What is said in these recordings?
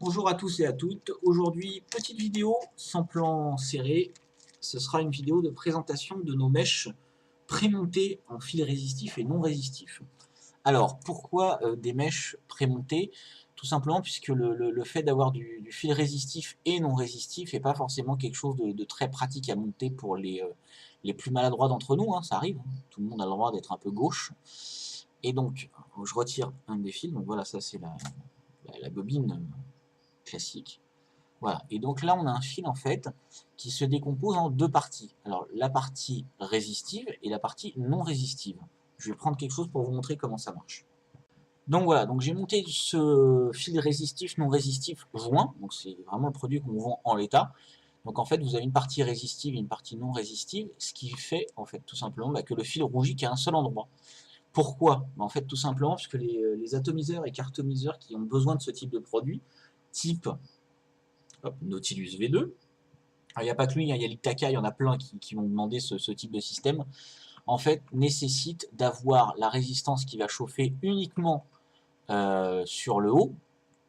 Bonjour à tous et à toutes. Aujourd'hui, petite vidéo sans plan serré. Ce sera une vidéo de présentation de nos mèches prémontées en fil résistif et non résistif. Alors, pourquoi des mèches prémontées? Tout simplement puisque le fait d'avoir du fil résistif et non résistif n'est pas forcément quelque chose de très pratique à monter pour les plus maladroits d'entre nous, hein, ça arrive, hein. Tout le monde a le droit d'être un peu gauche. Et donc, je retire un des fils, donc voilà, ça c'est la bobine classique. Voilà, et donc là on a un fil en fait qui se décompose en deux parties. Alors la partie résistive et la partie non résistive. Je vais prendre quelque chose pour vous montrer comment ça marche. Donc voilà, donc j'ai monté ce fil résistif non résistif joint, donc c'est vraiment le produit qu'on vend en l'état. Donc en fait vous avez une partie résistive et une partie non résistive, ce qui fait en fait tout simplement que le fil rougit qu'à un seul endroit. Pourquoi? En fait tout simplement parce que les atomiseurs et cartomiseurs qui ont besoin de ce type de produit, type Nautilus V2. Il n'y a pas que lui, il y a l'Ithaca, il y en a plein qui vont demander ce type de système. En fait, nécessite d'avoir la résistance qui va chauffer uniquement sur le haut,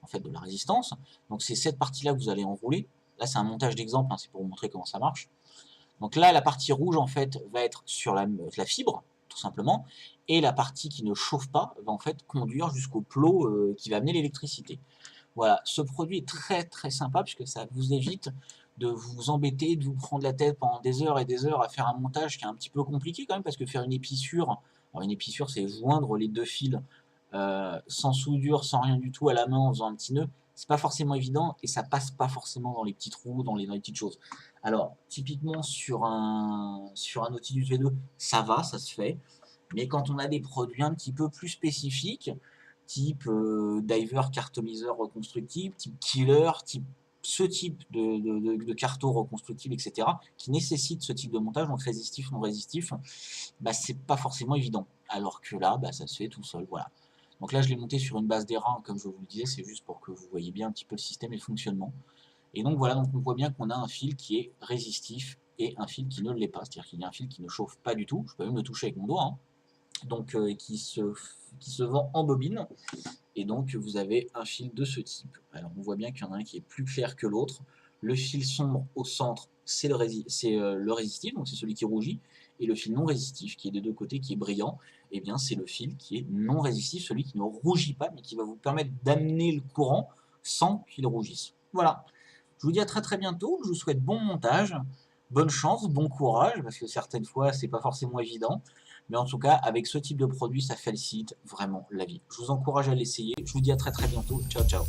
en fait, de la résistance. Donc c'est cette partie-là que vous allez enrouler. Là, c'est un montage d'exemple, hein, c'est pour vous montrer comment ça marche. Donc là, la partie rouge, en fait, va être sur la fibre, tout simplement, et la partie qui ne chauffe pas va en fait conduire jusqu'au plot qui va amener l'électricité. Voilà, ce produit est très très sympa puisque ça vous évite de vous embêter, de vous prendre la tête pendant des heures et des heures à faire un montage qui est un petit peu compliqué quand même, parce que faire une épissure, alors une épissure c'est joindre les deux fils sans soudure, sans rien du tout à la main en faisant un petit nœud, c'est pas forcément évident et ça passe pas forcément dans les petits trous, dans les petites choses. Alors typiquement sur un Nautilus V2 ça va, ça se fait, mais quand on a des produits un petit peu plus spécifiques, type diver cartomiseur reconstructible, type killer, ce type de carto reconstructible, etc., qui nécessite ce type de montage, donc résistif, non résistif, bah, c'est pas forcément évident. Alors que là, bah, ça se fait tout seul, voilà. Donc là, je l'ai monté sur une base d'airain, comme je vous le disais, c'est juste pour que vous voyez bien un petit peu le système et le fonctionnement. Et donc voilà, donc on voit bien qu'on a un fil qui est résistif et un fil qui ne l'est pas, c'est-à-dire qu'il y a un fil qui ne chauffe pas du tout, je peux même le toucher avec mon doigt, hein. Donc qui se vend en bobine, et donc vous avez un fil de ce type. Alors on voit bien qu'il y en a un qui est plus clair que l'autre. Le fil sombre au centre, c'est le résistif, donc c'est celui qui rougit, et le fil non résistif, qui est des deux côtés, qui est brillant, et bien c'est le fil qui est non résistif, celui qui ne rougit pas, mais qui va vous permettre d'amener le courant sans qu'il rougisse. Voilà. Je vous dis à très très bientôt, je vous souhaite bon montage, bonne chance, bon courage, parce que certaines fois c'est pas forcément évident, mais en tout cas avec ce type de produit ça facilite vraiment la vie. Je vous encourage à l'essayer, je vous dis à très très bientôt, ciao ciao.